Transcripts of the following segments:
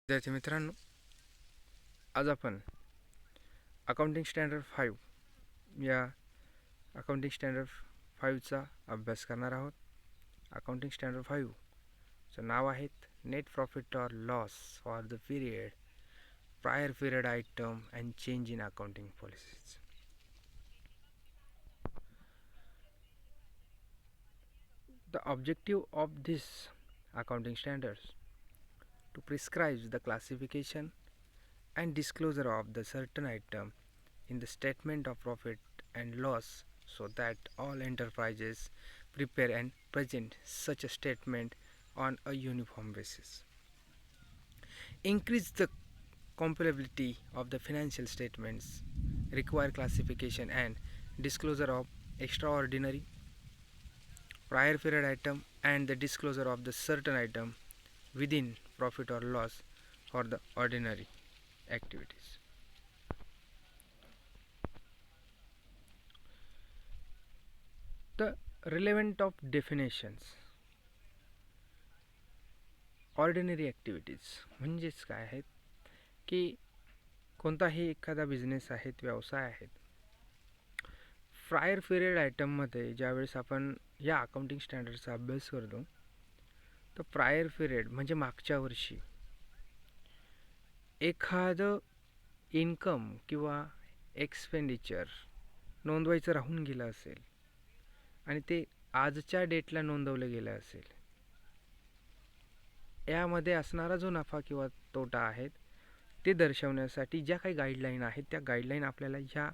विद्यार्थी मित्रांनो, आज आपण अकाउंटिंग स्टँडर्ड 5 या अकाउंटिंग स्टँडर्ड 5चा अभ्यास करणार आहोत. अकाउंटिंग स्टँडर्ड 5चं नाव आहेत net profit or loss for the period, prior period item and change in accounting policies. The objective of this accounting standards to prescribe the classification and disclosure of the certain item in the statement of profit and loss so that all enterprises prepare and present such a statement on a uniform basis. Increase the comparability of the financial statements, require classification and disclosure of extraordinary, prior period item and the disclosure of the certain item within profit or loss for the ordinary activities. The relevant of definitions. Ordinary activities म्हणजेच काय आहेत की कोणताही एखादा business आहेत, व्यवसाय आहेत. Prior period आयटममध्ये ज्यावेळेस आपण या अकाउंटिंग स्टँडर्डचा अभ्यास करतो तर प्रायर पिरियड म्हणजे मागच्या वर्षी एखादं इन्कम किंवा एक्सपेंडिचर नोंदवायचं राहून गेलं असेल आणि ते आजच्या डेटला नोंदवलं गेलं असेल, यामध्ये असणारा जो नफा किंवा तोटा आहेत ते दर्शवण्यासाठी ज्या काही गाईडलाईन आहेत त्या गाईडलाईन आपल्याला ह्या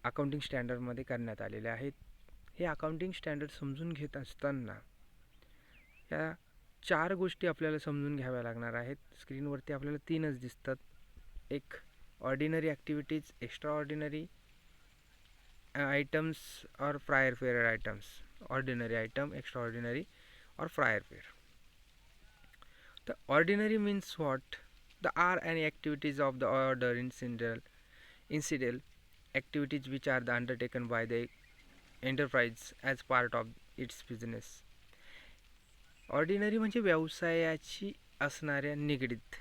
अकाउंटिंग स्टँडर्डमध्ये करण्यात आलेल्या आहेत. हे अकाउंटिंग स्टँडर्ड समजून घेत असताना या 4 गोष्टी आपल्याला समजून घ्याव्या लागणार आहेत. स्क्रीनवरती आपल्याला 3च दिसतात. एक ordinary activities, extra ordinary items और prior period items. Ordinary item, extra ordinary और prior period. The ordinary means what? The are any activities of the order incidental activities which are the undertaken by the enterprise as part of its business. Ordinary म्हणजे व्यवसायाची असणाऱ्या निगडीत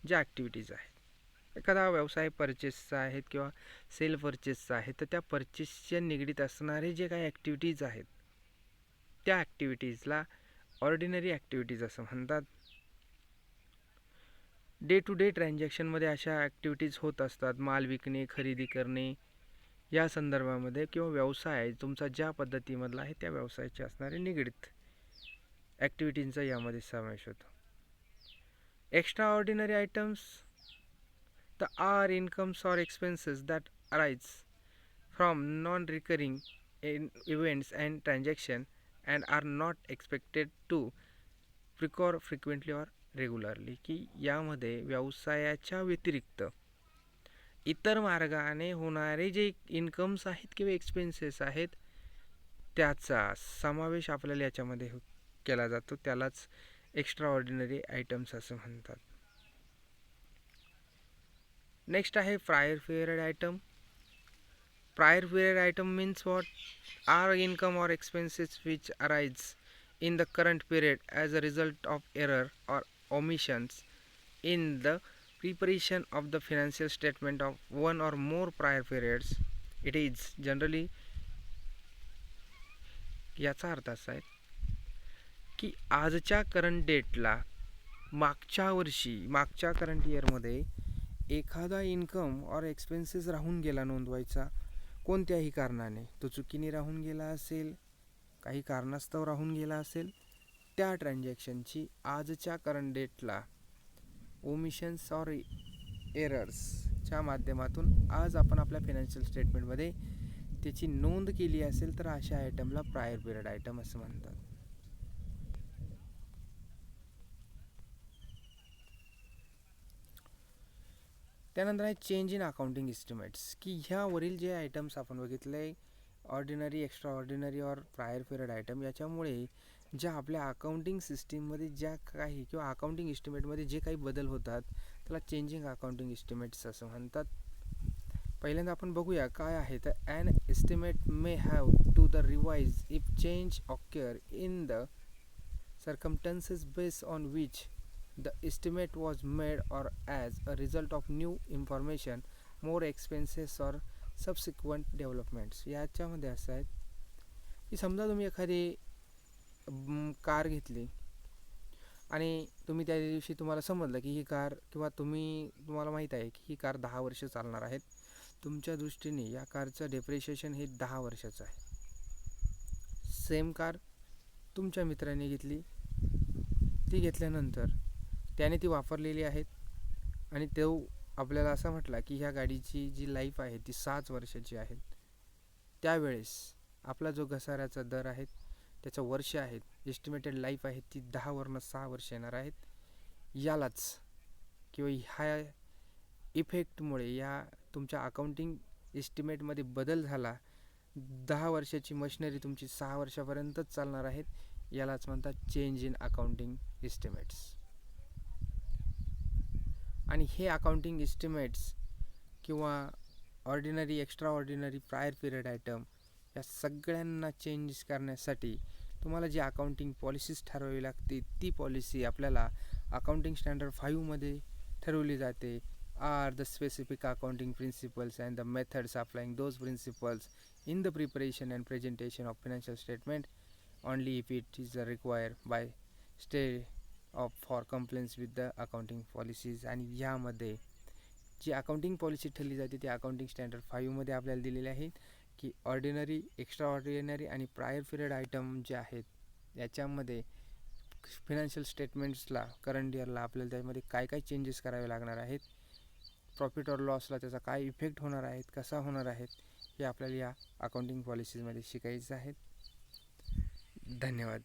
ज्या activities आहेत. एखादा व्यवसाय परचेसचा आहेत किंवा सेल परचेसचा आहे तर त्या परचेसच्या निगडीत असणारे जे काही ॲक्टिव्हिटीज आहेत त्या ॲक्टिव्हिटीजला ऑर्डिनरी ॲक्टिव्हिटीज असं म्हणतात. डे टू डे ट्रान्झॅक्शनमध्ये अशा ॲक्टिव्हिटीज होत असतात. माल विकणे, खरेदी करणे या संदर्भामध्ये किंवा व्यवसाय तुमचा ज्या पद्धतीमधला आहे त्या व्यवसायाचे असणारे निगडीत ॲक्टिव्हिटींचा यामध्ये समावेश होतो. Extra ordinary items they are incomes or expenses that arise from non recurring events and transaction and are not expected to recur frequently or regularly. की यामध्ये व्यवसायाच्या व्यतिरिक्त इतर मार्गाने होणारे जे इन्कम्स आहेत किंवा एक्सपेन्सेस आहेत त्याचा समावेश आपल्याला याच्यामध्ये केला जातो. त्यालाच एक्स्ट्रा ऑर्डिनरी आयटम्स असं म्हणतात. नेक्स्ट आहे prior period item. Prior period item means what? Are income or expenses which arise in the current period as a result of error or omissions in the preparation of the financial statement of one or more prior periods. It is generally याचा अर्थ असा आहे की आजच्या current डेटला मागच्या current इयरमध्ये एखादा इन्कम और एक्सपेन्सेस राहून गेला नोंदवायचा कोणत्याही कारणाने, तो चुकीने राहून गेला असेल, काही कारणास्तव राहून गेला असेल, त्या ट्रान्झॅक्शनची आजच्या करंट डेटला ओमिशन्स और एरर्सच्या माध्यमातून आज आपण आपल्या फायनान्शियल स्टेटमेंटमध्ये त्याची नोंद केली असेल तर अशा आयटमला प्रायर पिरियड आयटम असं म्हणतात. त्यानंतर आहे चेंज इन अकाउंटिंग इस्टिमेट्स. की ह्यावरील जे आयटम्स आपण बघितले ऑर्डिनरी, एक्स्ट्रा ऑर्डिनरी और प्रायर पिरियड आयटम, याच्यामुळे ज्या आपल्या अकाउंटिंग सिस्टीममध्ये ज्या काही किंवा अकाउंटिंग इस्टिमेटमध्ये जे काही बदल होतात त्याला चेंजिंग अकाउंटिंग इस्टिमेट्स असं म्हणतात. पहिल्यांदा आपण बघूया काय आहे तर an estimate may have to the revise if change occur in the circumstances based on which The estimate was made or as a result of new information, more expenses or subsequent developments. याच्यामध्ये असं आहे की समजा तुम्ही एखादी car घेतली आणि तुम्ही त्या दिवशी तुम्हाला समजलं की ही कार किंवा तुम्हाला माहीत आहे की ही कार 10 वर्ष चालणार आहेत. तुमच्या दृष्टीने या कारचं डेप्रिशिएशन हे 10 वर्षाचं आहे. सेम कार तुमच्या मित्राने घेतली, ती घेतल्यानंतर त्याने ती वापरलेली आहेत आणि तो आपल्याला असं म्हटला की ह्या गाडीची जी लाईफ आहे ती 6 वर्षाची आहे. त्यावेळेस आपला जो घसाऱ्याचा दर आहे त्याचं वर्ष आहेत, एस्टिमेटेड लाईफ आहे ती 10वरनं 6 वर्ष येणार आहेत. यालाच किंवा ह्या इफेक्टमुळे या तुमच्या अकाउंटिंग एस्टिमेटमध्ये बदल झाला. 10 वर्षाची मशिनरी तुमची 6 वर्षापर्यंतच चालणार आहेत. यालाच म्हणतात चेंज इन अकाउंटिंग एस्टिमेट्स. आणि हे अकाउंटिंग एस्टिमेट्स किंवा ordinary, extra ordinary, prior period item या सगळ्यांना चेंज करण्यासाठी तुम्हाला जी अकाउंटिंग पॉलिसीज ठरवावी लागते ती पॉलिसी आपल्याला अकाउंटिंग स्टँडर्ड 5मध्ये ठरवली जाते. Are the specific accounting principles and the methods applying those principles in the preparation and presentation of financial statement only if it is required by state of for compliance with the accounting policies. आणि यामध्ये जी accounting policy ठरली जाते ती accounting standard 5मध्ये आपल्याला दिलेली आहेत की ordinary, extra ordinary आणि प्रायर पिरियड आयटम जे आहेत याच्यामध्ये फिनान्शियल स्टेटमेंट्सला करंट इयरला आपल्याला त्यामध्ये काय काय चेंजेस करावे लागणार आहेत, प्रॉफिट और लॉसला त्याचा काय इफेक्ट होणार आहेत, कसा होणार आहेत, हे आपल्याला या अकाउंटिंग पॉलिसीजमध्ये शिकायचं आहे. धन्यवाद.